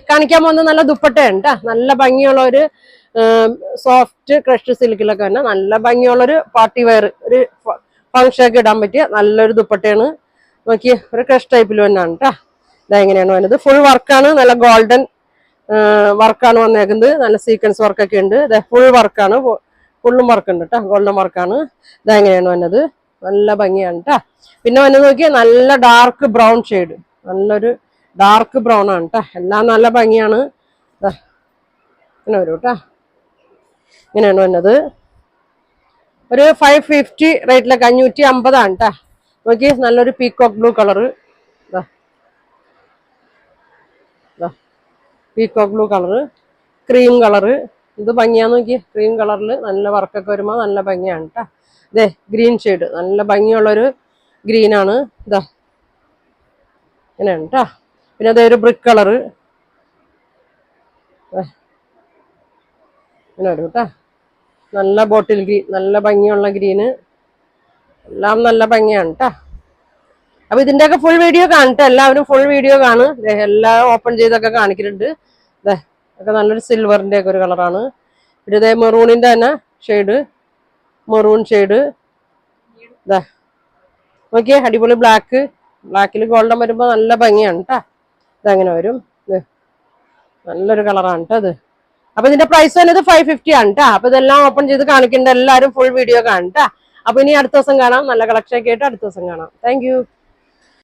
കാണിക്കാൻ പോകുന്ന നല്ല ദുപ്പട്ടയാണ് ട്ടാ. നല്ല ഭംഗിയുള്ള ഒരു സോഫ്റ്റ് ക്രഷ് സിൽക്കിലൊക്കെ തന്നെ നല്ല ഭംഗിയുള്ളൊരു പാർട്ടി വെയർ ഒരു ഫംഗ്ഷൻ ഒക്കെ ഇടാൻ പറ്റിയ നല്ലൊരു ദുപ്പട്ടയാണ്. നോക്കിയേ ഒരു ക്രഷ് ടൈപ്പിൽ തന്നെയാണ് കേട്ടാ. ഇതെങ്ങനെയാണ് വന്നത് ഫുൾ വർക്കാണ്. നല്ല ഗോൾഡൻ വർക്കാണ് വന്നേക്കുന്നത്. നല്ല സീക്വൻസ് വർക്കൊക്കെ ഉണ്ട്. ഫുൾ വർക്കാണ്. ഫുള്ളും വർക്ക് ഉണ്ട് കേട്ടോ. ഗോൾഡൻ വർക്കാണ്. ഇതെങ്ങനെയാണ് വന്നത് നല്ല ഭംഗിയാണ് കേട്ടാ. പിന്നെ വന്നത് നോക്കിയാൽ നല്ല ഡാർക്ക് ബ്രൗൺ ഷെയ്ഡ് നല്ലൊരു ഡാർക്ക് ബ്രൗൺ ആണ് കേട്ടോ. എല്ലാം നല്ല ഭംഗിയാണ്. ഇങ്ങനെ വരും കേട്ടാ. ഇങ്ങനെയാണ് വന്നത് ഒരു 550 റേറ്റിലൊക്കെ 550 കേട്ടാ. നോക്കി നല്ലൊരു peacock blue colour peacock blue colour cream colour ഇത് ഭംഗിയാന്ന് നോക്കി. ക്രീം കളറിൽ നല്ല വർക്കൊക്കെ വരുമ്പോൾ നല്ല ഭംഗിയാണ് കേട്ടാ. ഇതേ ഗ്രീൻ ഷെയ്ഡ് നല്ല ഭംഗിയുള്ളൊരു ഗ്രീനാണ്. ഇതാ ഇങ്ങനെയാണ് കേട്ടാ. പിന്നെ അതേ ഒരു ബ്രിക്ക് കളറ് ഇങ്ങനെ വരും കേട്ടാ. നല്ല ബോട്ടിൽ ഗ്രീൻ നല്ല ഭംഗിയുള്ള ഗ്രീന് എല്ലാം നല്ല ഭംഗിയാണ് കേട്ടാ. അപ്പൊ ഇതിന്റെയൊക്കെ ഫുൾ വീഡിയോ കാണട്ടെ. എല്ലാവരും ഫുൾ വീഡിയോ കാണും. എല്ലാം ഓപ്പൺ ചെയ്തൊക്കെ കാണിക്കുന്നുണ്ട്. ഒക്കെ നല്ലൊരു സിൽവറിന്റെ ഒക്കെ ഒരു കളറാണ്. പിന്നെ ഇതേ മെറൂണിന്റെ തന്നെ ഷെയ്ഡ് മെറൂൺ ഷെയ്ഡ് ഇതാ നോക്കിയേ അടിപൊളി ബ്ലാക്കിൽ ഗോൾഡൻ വരുമ്പോ നല്ല ഭംഗിയാണ് കേട്ടാ. ഇതങ്ങനെ വരും. നല്ലൊരു കളറാണ് കേട്ടോ അത്. അപ്പൊ ഇതിന്റെ പ്രൈസ് തന്നെ 550 ആണ് കേട്ടാ. അപ്പൊ ഇതെല്ലാം ഓപ്പൺ ചെയ്ത് കാണിക്കേണ്ട എല്ലാവരും ഫുൾ വീഡിയോ കാണട്ടാ. അപ്പൊ ഇനി അടുത്ത ദിവസം കാണാം. നല്ല കളക്ഷൻ ഒക്കെ ആയിട്ട് അടുത്ത ദിവസം കാണാം. താങ്ക്